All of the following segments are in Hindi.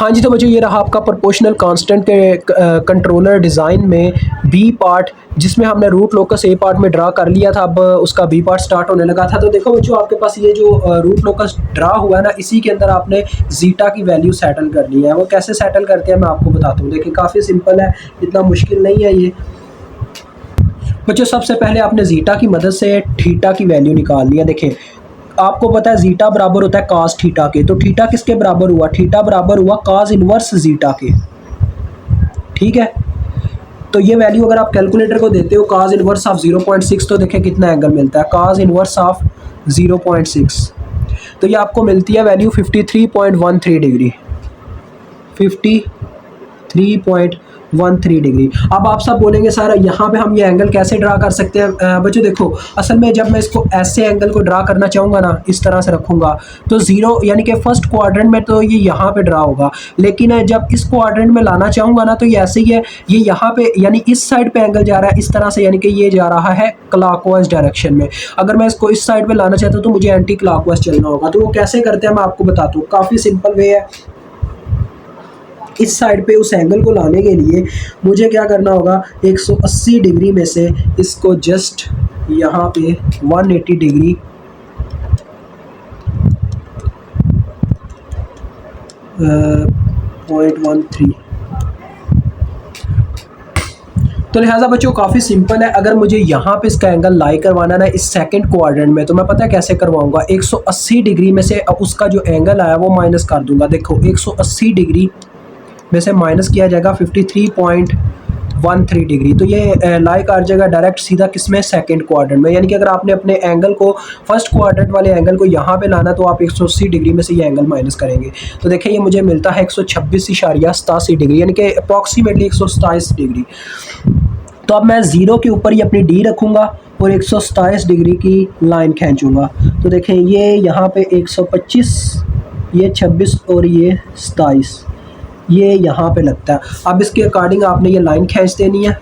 हाँ जी, तो बच्चों ये रहा आपका प्रोपोर्शनल कांस्टेंट के कंट्रोलर डिज़ाइन में बी पार्ट, जिसमें हमने रूट लोकस ए पार्ट में ड्रा कर लिया था। अब उसका बी पार्ट स्टार्ट होने लगा था। तो देखो बच्चों, आपके पास ये जो रूट लोकस ड्रा हुआ है ना, इसी के अंदर आपने जीटा की वैल्यू सेटल करनी है। वो कैसे सेटल करते हैं मैं आपको बताता हूँ। देखिए काफ़ी सिंपल है, इतना मुश्किल नहीं है ये। बच्चों सबसे पहले आपने जीटा की मदद से थीटा की वैल्यू निकालनी है। देखिए आपको पता है जीटा बराबर होता है कास थीटा के, तो थीटा किसके बराबर हुआ? थीटा बराबर हुआ कास इनवर्स जीटा के। ठीक है, तो ये वैल्यू अगर आप कैलकुलेटर को देते हो कास इनवर्स ऑफ 0.6, तो देखिए कितना एंगल मिलता है कास इनवर्स ऑफ 0.6, तो ये आपको मिलती है वैल्यू 53.13 डिग्री, 53.13 डिग्री। अब आप सब बोलेंगे सर यहाँ पे हम ये एंगल कैसे ड्रा कर सकते हैं? बच्चों देखो, असल में जब मैं इसको ऐसे एंगल को ड्रा करना चाहूँगा ना, इस तरह से रखूँगा, तो ज़ीरो यानी कि फर्स्ट क्वाड्रेंट में तो ये यहाँ पे ड्रा होगा, लेकिन जब इस क्वाड्रेंट में लाना चाहूँगा ना, तो ये ऐसे ही है, ये यहाँ पे यानी इस साइड पे एंगल जा रहा है इस तरह से, यानी कि ये जा रहा है क्लॉकवाइज डायरेक्शन में। अगर मैं इसको इस साइड पे लाना चाहता हूँ तो मुझे एंटी क्लॉकवाइज चलना होगा। तो वो कैसे करते हैं मैं आपको बताता हूँ, काफ़ी सिंपल वे है। इस साइड पे उस एंगल को लाने के लिए मुझे क्या करना होगा, 180 डिग्री में से इसको जस्ट यहाँ पे 180 डिग्री .13। तो लिहाजा बच्चों काफ़ी सिंपल है। अगर मुझे यहाँ पे इसका एंगल लाई करवाना ना इस सेकंड क्वाड्रेंट में, तो मैं पता है कैसे करवाऊंगा, 180 डिग्री में से उसका जो एंगल आया वो माइनस कर दूंगा। देखो 180 डिग्री में से माइनस किया जाएगा 53.13 डिग्री, तो ये लाई कर जाएगा डायरेक्ट सीधा किसमें, सेकंड क्वाड्रेंट में। यानी कि अगर आपने अपने एंगल को फर्स्ट क्वाड्रेंट वाले एंगल को यहाँ पे लाना, तो आप 180 डिग्री में से ये एंगल माइनस करेंगे, तो देखिए ये मुझे मिलता है 126.87 डिग्री, यानी कि अप्रॉक्सीमेटली 127 डिग्री। तो अब मैं ज़ीरो के ऊपर ही अपनी डी रखूँगा और 127 डिग्री की लाइन खींचूँगा। तो देखें ये यहाँ पे 125, ये 26 और ये 27, ये यहाँ पे लगता है। अब इसके अकॉर्डिंग आपने ये लाइन खींच देनी है।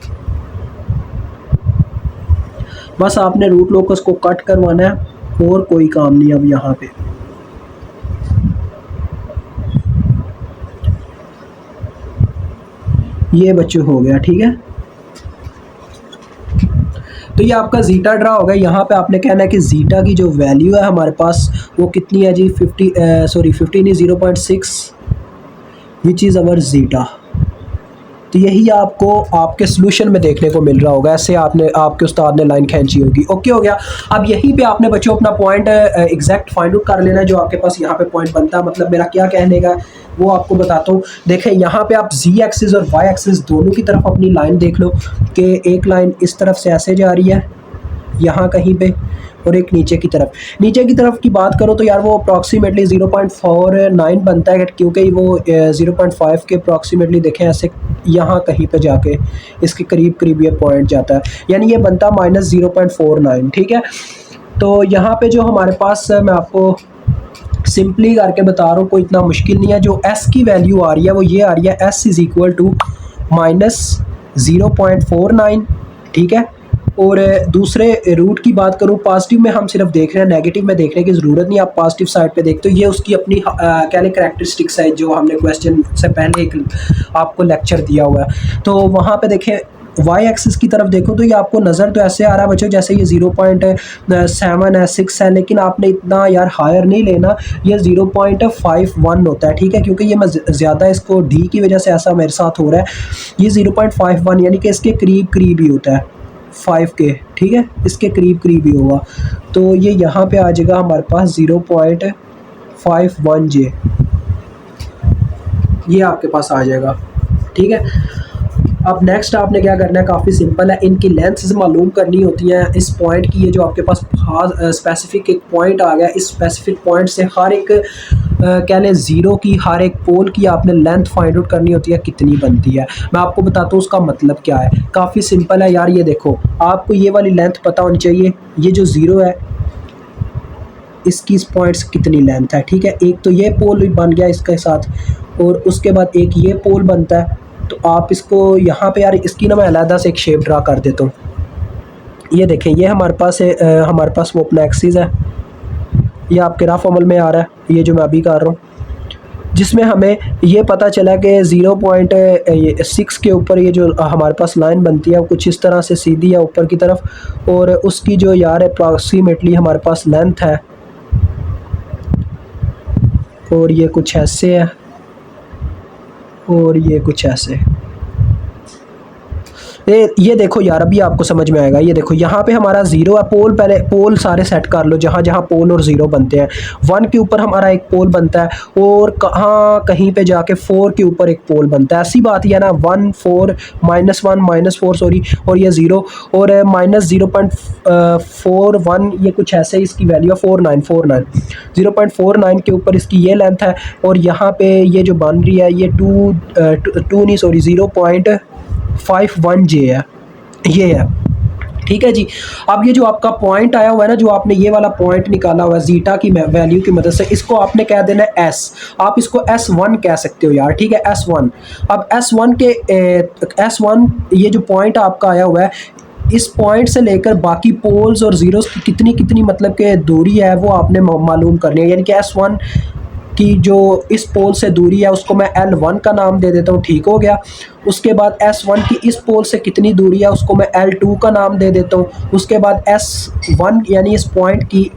बस आपने रूट लोकस को कट करवाना है और कोई काम नहीं। अब यहाँ पे ये बच्चों हो गया, ठीक है। तो ये आपका जीटा ड्रा होगा। यहाँ पे आपने कहना है कि जीटा की जो वैल्यू है हमारे पास वो कितनी है जी, 50 नहीं 0.6 विच इज़ अवर जीटा। तो यही आपको आपके सोल्यूशन में देखने को मिल रहा होगा। ऐसे आपके उस्ताद ने लाइन खींची होगी। ओके हो गया। अब यहीं पे आपने बच्चों अपना पॉइंट एग्जैक्ट फाइंड आउट कर लेना है, जो आपके पास यहाँ पे पॉइंट बनता है। मतलब मेरा क्या कहने का वो आपको बताता हूँ। देखें यहाँ पे आप जी एक्सिस और वाई एक्सिस दोनों की तरफ अपनी लाइन देख लो कि एक लाइन इस तरफ से ऐसे जा रही है यहाँ कहीं पे, और एक नीचे की तरफ की बात करो तो यार वो अप्रॉक्सीमेटली 0.49 बनता है, क्योंकि वो 0.5 के अप्रॉक्सीमेटली देखें ऐसे यहाँ कहीं पे जाके इसके करीब करीब ये पॉइंट जाता है, यानी ये बनता है -0.49। ठीक है, तो यहाँ पे जो हमारे पास मैं आपको सिंपली करके बता रहा हूँ, कोई इतना मुश्किल नहीं है। जो एस की वैल्यू आ रही है वो ये आ रही है, एस इज़ इक्वल टू -0.49। ठीक है, और दूसरे रूट की बात करूँ, पॉजिटिव में हम सिर्फ देख रहे हैं, नेगेटिव में देखने की ज़रूरत नहीं। आप पॉजिटिव साइड पे देखते हो, ये उसकी अपनी क्या कैरेक्टरिस्टिक्स है जो हमने क्वेश्चन से पहले एक आपको लेक्चर दिया हुआ है। तो वहाँ पे देखें वाई एक्सिस की तरफ देखो तो ये आपको नज़र तो ऐसे आ रहा है बच्चों जैसे ये 0.7 है, 6 है, लेकिन आपने इतना यार हायर नहीं लेना, ये 0.51 होता है। ठीक है, क्योंकि ये मैं ज़्यादा इसको डी की वजह से ऐसा मेरे साथ हो रहा है। ये 0.51 यानी कि इसके करीब करीब ही होता है 5 के। ठीक है, इसके करीब करीब ही होगा, तो ये यहाँ पे आ जाएगा हमारे पास 0.51 जे, ये आपके पास आ जाएगा। ठीक है, अब नेक्स्ट आपने क्या करना है, काफ़ी सिंपल है, इनकी लेंथ्स मालूम करनी होती हैं इस पॉइंट की। ये जो आपके पास स्पेसिफिक एक पॉइंट आ गया, इस स्पेसिफिक पॉइंट से हर एक कह लें ज़ीरो की, हर एक पोल की आपने लेंथ फाइंड आउट करनी होती है कितनी बनती है। मैं आपको बताता हूँ उसका मतलब क्या है। काफ़ी सिंपल है यार, ये देखो आपको ये वाली लेंथ पता होनी चाहिए। ये जो ज़ीरो है इसकी इस पॉइंट से कितनी लेंथ है। ठीक है, एक तो ये पोल बन गया इसके साथ, और उसके बाद एक ये पोल बनता है। तो आप इसको यहाँ पे यार इसकी ना मैं अलहदा से एक शेप ड्रा कर देता हूँ। ये देखें, ये हमारे पास है, हमारे पास वो अपना एक्सिस है, ये आपके रफ अमल में आ रहा है, ये जो मैं अभी कर रहा हूँ। जिसमें हमें ये पता चला कि 0.6 के ऊपर ये जो हमारे पास लाइन बनती है वो कुछ इस तरह से सीधी है ऊपर की तरफ, और उसकी जो यार अप्रॉक्सीमेटली हमारे पास लेंथ है और ये कुछ ऐसे है और ये कुछ ऐसे। ये देखो यार, अभी आपको समझ में आएगा। ये देखो यहाँ पे हमारा जीरो है, पोल पहले पोल सारे सेट कर लो जहाँ जहाँ पोल और जीरो बनते हैं। 1 के ऊपर हमारा एक पोल बनता है और कहाँ कहीं पे जाके 4 के ऊपर एक पोल बनता है। ऐसी बात ही है ना, 1 4 -1 -4 सॉरी, और ये ज़ीरो और -0.41 ये कुछ ऐसे इसकी वैल्यू है 49 0.49 के ऊपर इसकी ये लेंथ है। और यहाँ पे ये जो बन रही है ये 2 नहीं सॉरी 0.51 जे है, ये है। ठीक है जी। अब ये जो आपका पॉइंट आया हुआ है ना, जो आपने ये वाला पॉइंट निकाला हुआ है जीटा की वैल्यू की मदद से, इसको आपने कह देना है एस। आप इसको S1 कह सकते हो यार, ठीक है S1। अब S1 के S1 ये जो पॉइंट आपका आया हुआ है, इस पॉइंट से लेकर बाकी पोल्स और जीरोस की कितनी कितनी मतलब के दूरी है वो आपने मालूम करनी है। यानी कि S1 की जो इस पोल से दूरी है उसको मैं L1 का नाम दे देता हूँ, ठीक हो गया। उसके बाद S1 की इस पोल से कितनी दूरी है उसको मैं L2 का नाम दे देता हूँ। उसके बाद S1 यानी इस पॉइंट की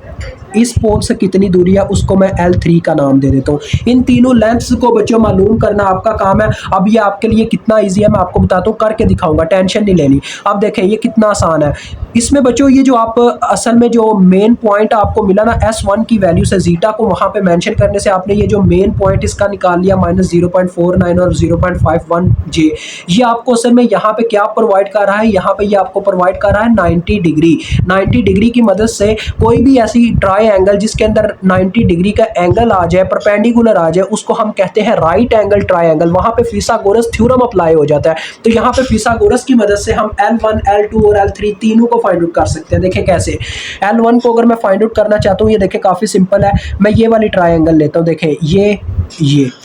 इस पोल से कितनी दूरी है उसको मैं L3 का नाम दे देता हूँ। इन तीनों लेंथ्स को बच्चों मालूम करना आपका काम है। अब ये आपके लिए कितना ईजी है मैं आपको बताता हूँ, करके दिखाऊंगा, टेंशन नहीं लेनी। अब देखें ये कितना आसान है। इसमें बच्चों ये जो आप असल में जो मेन पॉइंट आपको मिला ना S1 की वैल्यू से जीटा को वहाँ पे मेंशन करने से आपने ये जो मेन पॉइंट इसका निकाल लिया -0.49 और 0.51 जे। ये आपको असल में यहाँ पे क्या प्रोवाइड कर रहा है, यहाँ पे ये आपको प्रोवाइड कर रहा है 90 डिग्री। 90 डिग्री की मदद से कोई भी ऐसी ट्रायंगल जिसके अंदर 90 डिग्री का एंगल आ जाए, परपेंडिकुलर आ जाए, उसको हम कहते हैं राइट एंगल ट्रायंगल। वहाँ पे फिसागोरस थ्योरम अप्लाई हो जाता है। तो यहाँ पे फिसागोरस की मदद से हम L1 L2 और L3 तीनों को फाइंड आउट कर सकते हैं। देखें कैसे। L1 को अगर मैं फाइंड आउट करना चाहता हूँ, ये देखें काफ़ी सिंपल है। मैं ये वाली ट्रायंगल लेता हूँ, देखें ये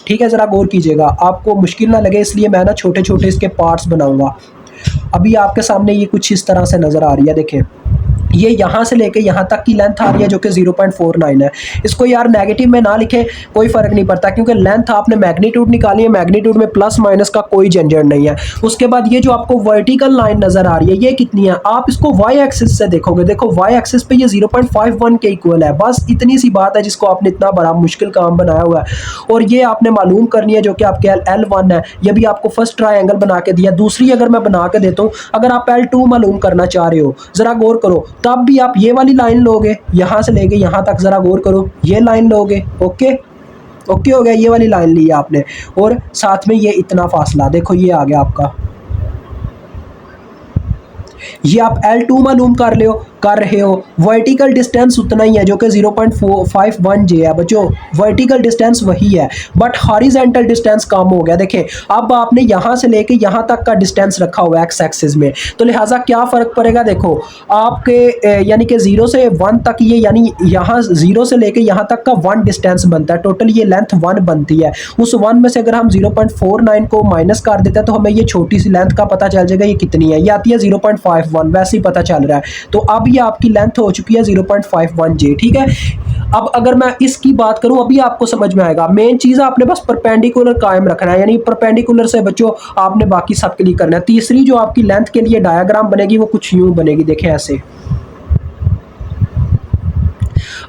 ठीक है, ज़रा गौर कीजिएगा, आपको मुश्किल ना लगे इसलिए मैं ना छोटे छोटे इसके पार्ट्स बनाऊंगा। अभी आपके सामने ये कुछ इस तरह से नज़र आ रही है। देखें ये यहाँ से लेके यहाँ तक की लेंथ आ रही है जो कि 0.49 है। इसको यार नेगेटिव में ना लिखे कोई फ़र्क नहीं पड़ता, क्योंकि लेंथ आपने मैग्नीट्यूड निकाली है, मैग्नीट्यूड में प्लस माइनस का कोई झंझट नहीं है। उसके बाद ये जो आपको वर्टिकल लाइन नज़र आ रही है ये कितनी है, आप इसको वाई एक्सिस से देखोगे। देखो वाई एक्सिस पे ये 0.51 के इक्वल है। बस इतनी सी बात है जिसको आपने इतना बड़ा मुश्किल काम बनाया हुआ है। और ये आपने मालूम करनी है जो कि आपके L1 है। ये भी आपको फर्स्ट ट्रायंगल बना के दिया। दूसरी अगर मैं बना के देता हूँ, अगर आप L2 मालूम करना चाह रहे हो, ज़रा गौर करो, तब भी आप ये वाली लाइन लोगे यहाँ से लेके यहाँ तक, ज़रा गौर करो, ये लाइन लोगे। ओके ओके हो गया, ये वाली लाइन ली है आपने और साथ में ये इतना फासला, देखो ये आ गया आपका। ये आप L2 मालूम कर रहे हो। वर्टिकल डिस्टेंस उतना ही है जो कि 0.451 जे है बच्चों, वर्टिकल डिस्टेंस वही है, बट हॉरिजॉन्टल डिस्टेंस कम हो गया। देखें अब आपने यहाँ से लेके यहाँ तक का डिस्टेंस रखा हुआ है एक्स एक्सिस में, तो लिहाजा क्या फ़र्क पड़ेगा। देखो आपके यानी कि 0 से 1 तक ये, यानी यहाँ 0 से लेके यहाँ तक का 1 डिस्टेंस बनता है, टोटल ये लेंथ 1 बनती है। उस 1 में से अगर हम 0.49 को माइनस कर देते हैं तो हमें ये छोटी सी लेंथ का पता चल जाएगा ये कितनी है, ये आती है 0.51, वैसे ही पता चल रहा है। तो अब ये आपकी लेंथ हो चुकी है 0.51 जे, ठीक है। अब अगर मैं इसकी बात करूं, अभी आपको समझ में आएगा। मेन चीज़ आपने बस परपेंडिकुलर कायम रखना है, यानी परपेंडिकुलर से बच्चों आपने बाकी सब क्लियर करना है। तीसरी जो आपकी लेंथ के लिए डायग्राम बनेगी वो कुछ यूं बनेगी, देखें ऐसे।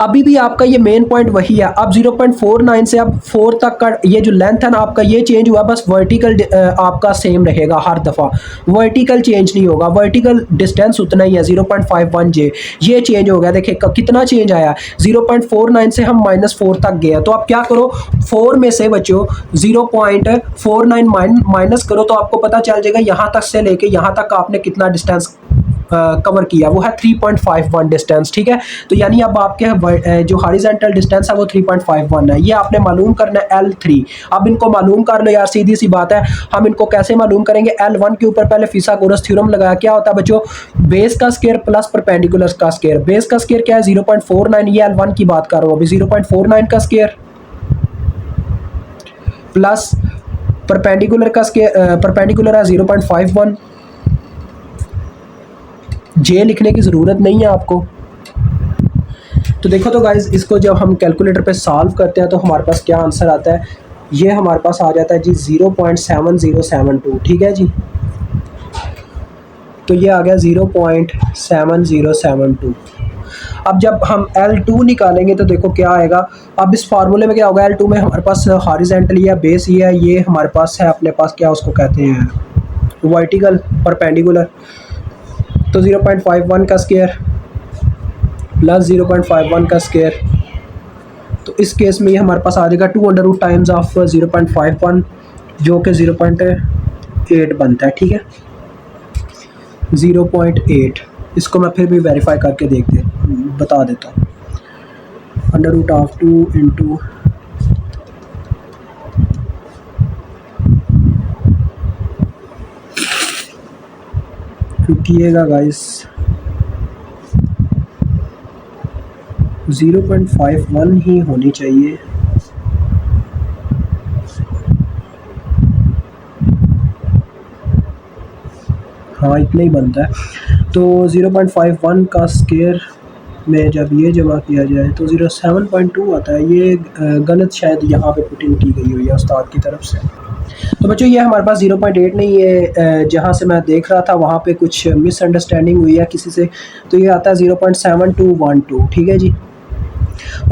अभी भी आपका ये मेन पॉइंट वही है। अब 0.49 से अब 4 तक का ये जो लेंथ है ना आपका, ये चेंज हुआ, बस वर्टिकल आपका सेम रहेगा हर दफ़ा, वर्टिकल चेंज नहीं होगा। वर्टिकल डिस्टेंस उतना ही है 0.51 जे, ये चेंज हो गया। देखिए कितना चेंज आया, 0.49 से हम -4 तक गए। तो आप क्या करो, 4 में से बच्चों 0.49 माइनस करो तो आपको पता चल जाएगा यहाँ तक से लेके यहाँ तक आपने कितना डिस्टेंस कवर किया, वो है 3.51 डिस्टेंस, ठीक है। तो यानी अब आपके जो हॉरिजॉन्टल डिस्टेंस है वो 3.51 है। ये आपने मालूम करना है L3। अब इनको मालूम कर लो यार, सीधी सी बात है। हम इनको कैसे मालूम करेंगे, L1 के ऊपर पहले फिसागोरस थ्योरम लगाया। क्या होता है बच्चों, बेस का स्क्वायर प्लस परपेंडिकुलर का स्क्वायर। बेस का स्क्वायर क्या है 0.49, ये L1 की बात कर रहा हूँ अभी, 0.49 का स्क्वायर प्लस परपेंडिकुलर का स्क्वायर, परपेंडिकुलर है 0.51। जे लिखने की ज़रूरत नहीं है आपको। तो देखो तो गाइज, इसको जब हम कैलकुलेटर पे सॉल्व करते हैं तो हमारे पास क्या आंसर आता है, ये हमारे पास आ जाता है जी 0.7072, ठीक है जी। तो ये आ गया 0.7072। अब जब हम L2 निकालेंगे तो देखो क्या आएगा। अब इस फार्मूले में क्या होगा, L2 में हमारे पास हॉरिजॉन्टल या बेस ये हमारे पास है, अपने पास क्या उसको कहते हैं, वर्टिकल परपेंडिकुलर। तो 0.51 का स्क्वायर प्लस 0.51 का स्क्वायर, तो इस केस में ये हमारे पास आ जाएगा 2 टाइम्स ऑफ 0.51 जो कि 0.8 बनता है, ठीक है 0.8। इसको मैं फिर भी वेरीफाई करके बता देता हूँ। √2 इंटू रुकिएगा गाइस, 0.51 ही होनी चाहिए। हाँ इतना ही बनता है। तो 0.51 का स्क्वायर में जब ये जमा किया जाए तो 0.7.2 आता है। ये गलत शायद यहाँ पे पुटिंग की गई हुई है उस्ताद की तरफ से। तो बच्चों ये हमारे पास 0.8 नहीं है, जहाँ से मैं देख रहा था वहाँ पे कुछ मिसअंडरस्टैंडिंग हुई है किसी से। तो ये आता है 0.7212, ठीक है जी।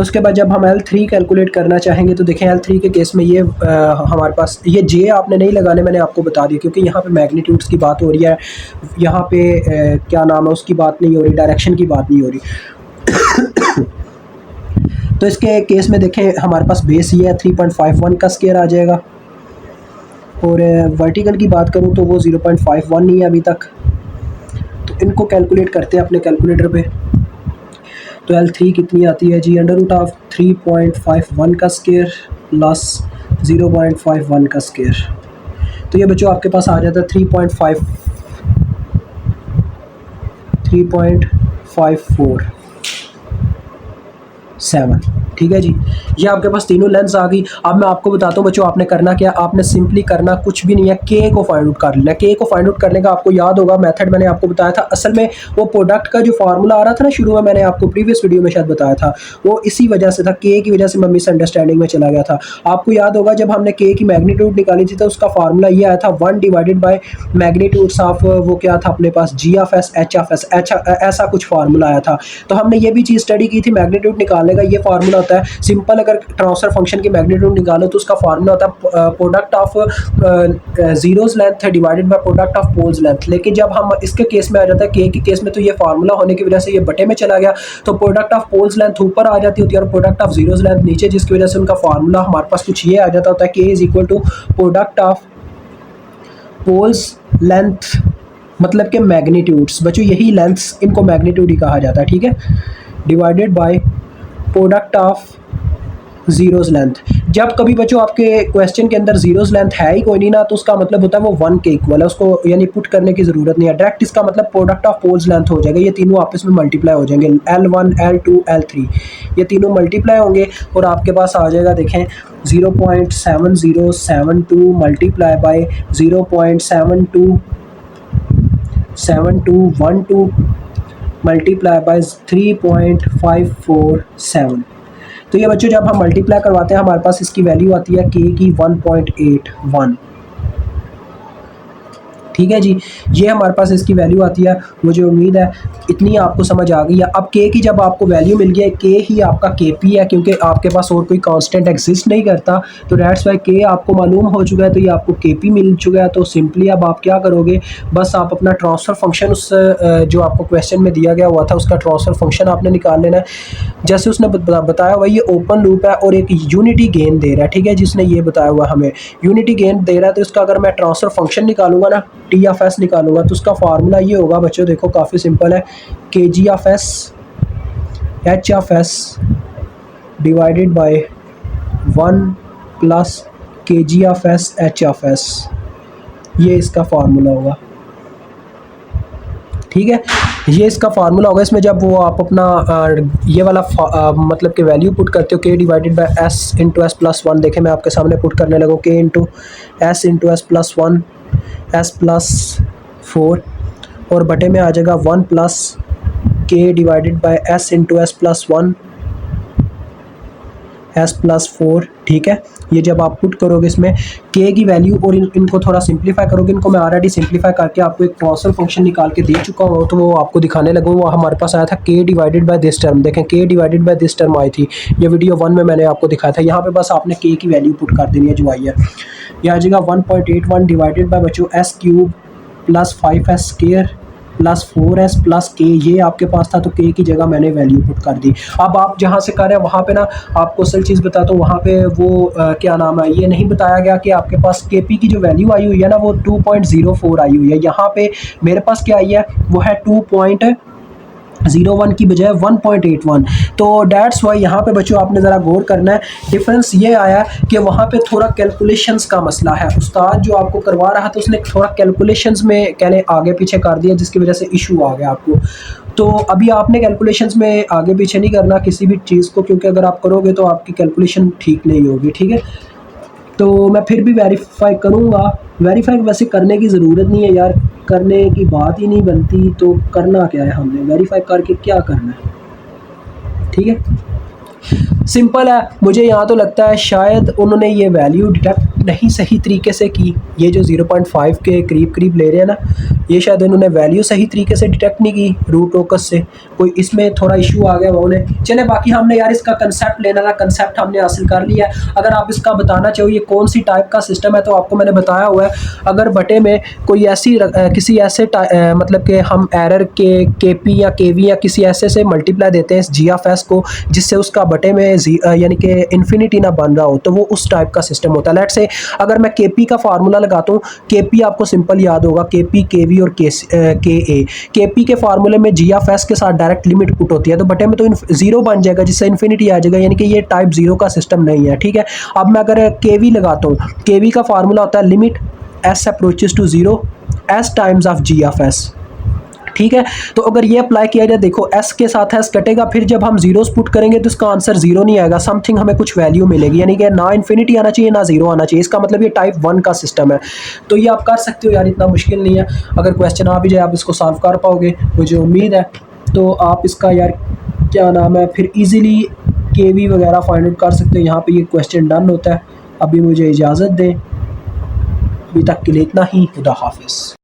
उसके बाद जब हम L3 कैलकुलेट करना चाहेंगे तो देखें L3 के केस में ये हमारे पास ये J आपने नहीं लगाने, मैंने आपको बता दिया, क्योंकि यहाँ पे मैग्नीट्यूड्स की बात हो रही है, यहाँ पे क्या नाम है उसकी बात नहीं हो रही, डायरेक्शन की बात नहीं हो रही। तो इसके केस में देखें हमारे पास बेस ये है 3.51 का स्क्वायर आ जाएगा, और वर्टिकल की बात करूँ तो वो 0.51 नहीं है अभी तक। तो इनको कैलकुलेट करते हैं अपने कैलकुलेटर पे। तो L3 कितनी आती है जी, √3.51 का स्क्वायर प्लस 0.51 का स्क्वायर। तो ये बच्चों आपके पास आ जाता है 3.547, ठीक है जी। ये आपके पास तीनों लेंस आ गई। अब मैं आपको बताता हूँ बच्चों आपने करना क्या, आपने सिंपली करना कुछ भी नहीं है, के को फाइंड आउट कर लेना। के को फाइंड आउट करने का आपको याद होगा मेथड मैंने आपको बताया था। असल में वो प्रोडक्ट का जो फार्मूला आ रहा था ना शुरू में, मैंने आपको प्रीवियस वीडियो में शायद बताया था, वो इसी वजह से था, के की वजह से मैं मिसअंडरस्टैंडिंग में चला गया था। आपको याद होगा जब हमने के की मैग्नीट्यूड निकाली थी तो उसका फार्मूला ये आया था 1 डिवाइडेड बाय मैग्नीट्यूड्स ऑफ वो क्या था अपने पास G(s) H(s), ऐसा कुछ फार्मूला आया था। तो हमने ये भी चीज़ स्टडी की थी, मैग्नीट्यूड निकालने का ये फार्मूला होता है सिंपल। अगर ट्रांसफर फंक्शन की मैग्नीट्यूड निकालो तो उसका फार्मूला होता है product of zeros length divided by product of poles length. लेकिन जब हम इसके केस में आ जाता है के के केस में, तो ये फार्मूला होने की वजह से ये बटे में चला गया, तो प्रोडक्ट ऑफ पोल्स लेंथ ऊपर आ जाती होती है और प्रोडक्ट ऑफ जीरोस लेंथ नीचे, जिसकी वजह से उनका फार्मूला हमारे पास कुछ ये आ जाता होता है, के is equal to product of poles length, मतलब के मैग्नीट्यूड्स। बच्चों यही लेंथ्स, इनको मैग्नीट्यूड ही कहा जाता है, ठीक है, divided by product of zeros length. जब कभी बच्चों आपके क्वेश्चन के अंदर जीरोस लेंथ है ही कोई नहीं ना, तो उसका मतलब होता है वो 1 के इक्वल है, उसको यानी पुट करने की ज़रूरत नहीं है, डायरेक्ट इसका मतलब प्रोडक्ट ऑफ पोल्स लेंथ हो जाएगा। ये तीनों आपस में मल्टीप्लाई हो जाएंगे, L1 L2 L3 ये तीनों मल्टीप्लाई होंगे और आपके पास आ जाएगा देखें 0.7072 मल्टीप्लाई बाय 0.7212 मल्टीप्लाई बाय 3.547। तो ये बच्चों जब हम मल्टीप्लाई करवाते हैं हमारे पास इसकी वैल्यू आती है के की 1.81, ठीक है जी। ये हमारे पास इसकी वैल्यू आती है। मुझे उम्मीद है इतनी आपको समझ आ गई है। अब के की जब आपको वैल्यू मिल गई है, के ही आपका के पी है, क्योंकि आपके पास और कोई कांस्टेंट एग्जिस्ट नहीं करता, तो दैट्स वाई के आपको मालूम हो चुका है, तो ये आपको के पी मिल चुका है। तो सिंपली अब आप क्या करोगे, बस आप अपना ट्रांसफ़र फंक्शन उस जो आपको क्वेश्चन में दिया गया हुआ था उसका ट्रांसफ़र फंक्शन आपने निकाल लेना है। जैसे उसने बताया हुआ ये ओपन लूप है और एक यूनिटी गेन दे रहा है, ठीक है, जिसने ये बताया हुआ हमें यूनिटी गेन दे रहा है, तो इसका अगर मैं ट्रांसफ़र फंक्शन निकालूंगा ना, T(s) निकालूंगा, तो उसका फार्मूला ये होगा बच्चों, देखो काफ़ी सिंपल है, kg(s) h(s) divided by 1 plus kg(s) h(s), ये इसका फार्मूला होगा, ठीक है, ये इसका फार्मूला होगा। इसमें जब वो आप अपना ये वाला मतलब कि वैल्यू पुट करते हो, k divided by s into S plus 1, देखें मैं आपके सामने पुट करने लगा, k into S plus 1 s plus 4 और बटे में आ जाएगा 1 plus k divided by s into S plus 1 s plus 4, ठीक है। ये जब आप पुट करोगे इसमें के की वैल्यू और इनको थोड़ा सिंप्लीफाई करोगे, इनको मैं ऑलरेडी सिंप्लीफाई करके आपको एक ट्रांसफर फंक्शन निकाल के दे चुका हूँ, तो वो आपको दिखाने लगूँ। वो हमारे पास आया था के डिवाइडेड बाय दिस टर्म, देखें के डिवाइडेड बाय दिस टर्म आई थी, ये वीडियो 1 में मैंने आपको दिखाया था। यहाँ पे बस आपने के की वैल्यू पुट कर देनी है जो आई है। यह आ जाएगा 1.81 डिवाइडेड बाय बच्चों S cube plus 5s square plus 4s plus के, ये आपके पास था तो के की जगह मैंने वैल्यू पुट कर दी। अब आप जहाँ से कर रहे हैं वहाँ पे ना आपको असल चीज़ बताता हूँ, वहाँ पे वो क्या नाम है, ये नहीं बताया गया कि आपके पास के पी की जो वैल्यू आई हुई है ना वो 2.04 आई हुई है। यहाँ पे मेरे पास क्या आई है वो है 2.01 की बजाय 1.81। तो डैट्स वाई यहाँ पे बच्चों आपने ज़रा गौर करना है। डिफरेंस ये आया कि वहाँ पे थोड़ा कैलकुलेशंस का मसला है, उस्ताद जो आपको करवा रहा था उसने थोड़ा कैलकुलेशंस में कहने आगे पीछे कर दिया, जिसकी वजह से इशू आ गया आपको। तो अभी आपने कैलकुलेशंस में आगे पीछे नहीं करना किसी भी चीज़ को, क्योंकि अगर आप करोगे तो आपकी कैलकुलेशन ठीक नहीं होगी, ठीक है। तो मैं फिर भी वेरीफाई करूँगा। वेरीफाई वैसे करने की ज़रूरत नहीं है यार, करने की बात ही नहीं बनती, तो करना क्या है हमने, वेरीफाई करके क्या करना है, ठीक है। सिंपल है। मुझे यहाँ तो लगता है शायद उन्होंने ये वैल्यू डिटेक्ट नहीं सही तरीके से की, ये जो 0.5 के करीब करीब ले रहे हैं ना, ये शायद उन्होंने वैल्यू सही तरीके से डिटेक्ट नहीं की रूट ओकस से, कोई इसमें थोड़ा इशू आ गया उन्हें। चले बाकी हमने यार इसका कंसेप्ट लेना था, कंसेप्ट हमने हासिल कर लिया है। अगर आप इसका बताना चाहो ये कौन सी टाइप का सिस्टम है, तो आपको मैंने बताया हुआ है। अगर बटे में कोई ऐसी किसी ऐसे मतलब कि हम एरर के पी या के वी या किसी ऐसे से मल्टीप्लाई देते हैं इस जी ऑफ एस को, जिससे उसका बटे में यानी कि इन्फिनिटी ना बन रहा हो, तो वो उस टाइप का सिस्टम होता है। लेट्स से अगर मैं के पी का फार्मूला लगाता हूँ, के पी आपको सिंपल याद होगा, के पी के वी और के ए। के पी के फार्मूले में जी ऑफ एस के साथ डायरेक्ट लिमिट पुट होती है, तो बटे में तो जीरो बन जाएगा जिससे इन्फिनिटी आ जाएगा, यानी कि ये टाइप जीरो का सिस्टम नहीं है, ठीक है। अब मैं अगर के वी लगाता हूँ, के वी का फार्मूला होता है limit s approaches to zero s times of G of s, ठीक है। तो अगर ये अप्लाई किया जाए, देखो एस के साथ एस कटेगा, फिर जब हम जीरोस पुट करेंगे तो इसका आंसर जीरो नहीं आएगा, समथिंग हमें कुछ वैल्यू मिलेगी, यानी कि ना इन्फिनिटी आना चाहिए ना जीरो आना चाहिए। इसका मतलब ये टाइप 1 का सिस्टम है। तो ये आप कर सकते हो यार, इतना मुश्किल नहीं है। अगर क्वेश्चन आ भी जाए आप इसको सॉल्व कर पाओगे, मुझे उम्मीद है। तो आप इसका यार क्या नाम है फिर ईजिली के वी वगैरह फाइंड आउट कर सकते हो। यहाँ पर ये क्वेश्चन डन होता है। अभी मुझे इजाज़त दें, अभी तक के लिए इतना ही। खुदा हाफिज़।